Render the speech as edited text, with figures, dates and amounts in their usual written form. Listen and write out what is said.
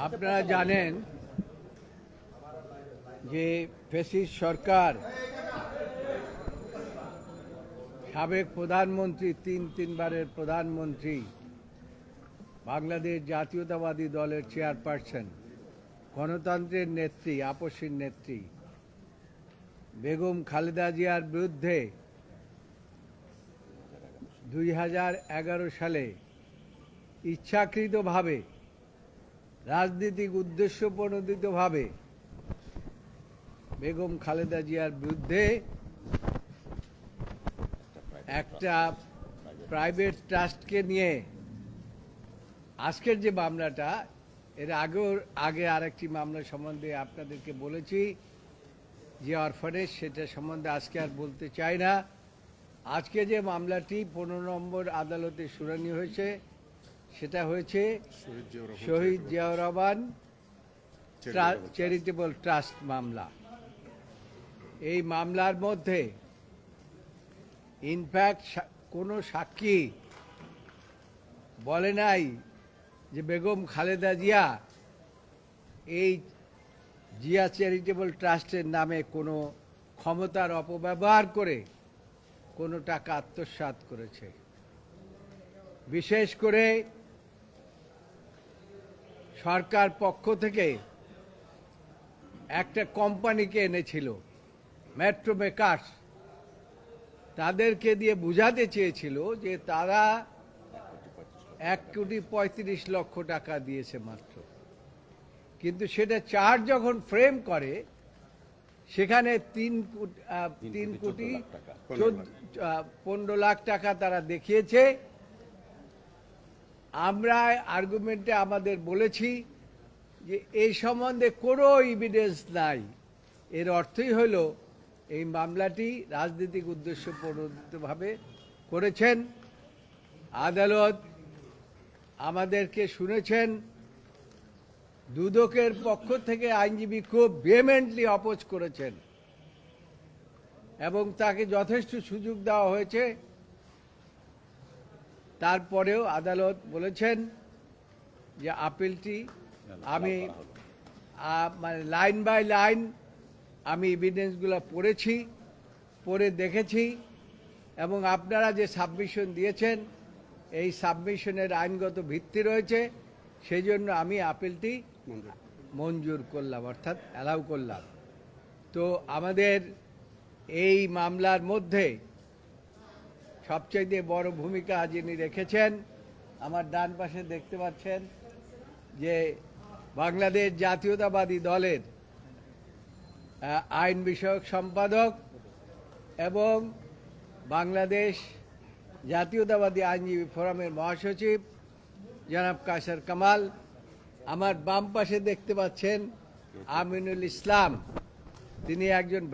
আপনারা জানেন যে ফ্যাসিস্ট সরকার সাবেক প্রধানমন্ত্রী তিনবারের প্রধানমন্ত্রী বাংলাদেশ জাতীয়তাবাদী দলের চেয়ারপারসন গণতন্ত্রের নেত্রী আপসীর নেত্রী বেগম খালেদা জিয়ার বিরুদ্ধে 2011 সালে ইচ্ছাকৃতভাবে রাজনৈতিক উদ্দেশ্য প্রণোদিতভাবে বেগম খালেদা জিয়ার বিরুদ্ধে একটা প্রাইভেট ট্রাস্টকে নিয়ে আজকের যে মামলাটা এর আগে আরেকটি মামলা সম্বন্ধে আপনাদেরকে বলেছি যে অরফানেজ, সেটা সম্বন্ধে আজকে আর বলতে চাই না। আজকে যে মামলাটি 15 নম্বর আদালতে শুনানি হয়েছে সেটা হয়েছে শহীদ জিয়াউর রহমান চ্যারিটেবল ট্রাস্ট মামলা। এই মামলার মধ্যে ইনফ্যাক্ট কোনো সাক্ষী বলে নাই যে বেগম খালেদা জিয়া এই জিয়া চ্যারিটেবল ট্রাস্টের নামে কোনো ক্ষমতার অপব্যবহার করে কোনো টাকা আত্মসাৎ করেছে। বিশেষ করে সরকার পক্ষ থেকে একটা কোম্পানিকে এনেছিল মেট্রো মেকার্স, তাদেরকে দিয়ে বুঝাতে চেয়েছিল যে তারা 1,35,00,000 টাকা দিয়েছে মাত্র, কিন্তু সেটা চার্জ যখন ফ্রেম করে সেখানে 3,15 লাখ টাকা তারা দেখিয়েছে। আমরা আর্গুমেন্টে আমাদের বলেছি যে এই সম্বন্ধে কোনো এভিডেন্স নাই। এর অর্থই হলো এই মামলাটি রাজনৈতিক উদ্দেশ্য প্রণোদিতভাবে করেছেন। আদালত আমাদেরকে শুনেছেন, দুদকের পক্ষ থেকে আইনজীবী খুব ভেহেমেন্টলি অপোজ করেছেন এবং তাকে যথেষ্ট সুযোগ দেওয়া হয়েছে। তারপরেও আদালত বলেছেন যে আপিলটি আমি মানে লাইন বাই লাইন আমি এভিডেন্সগুলো পড়ে দেখেছি এবং আপনারা যে সাবমিশন দিয়েছেন এই সাবমিশনের আইনগত ভিত্তি রয়েছে, সেই জন্য আমি আপিলটি মঞ্জুর করলাম, অর্থাৎ অ্যালাউ করলাম। তো আমাদের এই মামলার মধ্যে সবচেয়ে বড় ভূমিকা যিনি রেখেছেন, আমার ডান পাশে দেখতে পাচ্ছেন যে বাংলাদেশ জাতীয়তাবাদী দলের আইন বিষয়ক সম্পাদক এবং বাংলাদেশ জাতীয়তাবাদী আইনজীবী ফোরামের মহাসচিব জনাব কায়সার কামাল। আমার বাম পাশে দেখতে পাচ্ছেন আমিনুল ইসলাম, তিনি একজন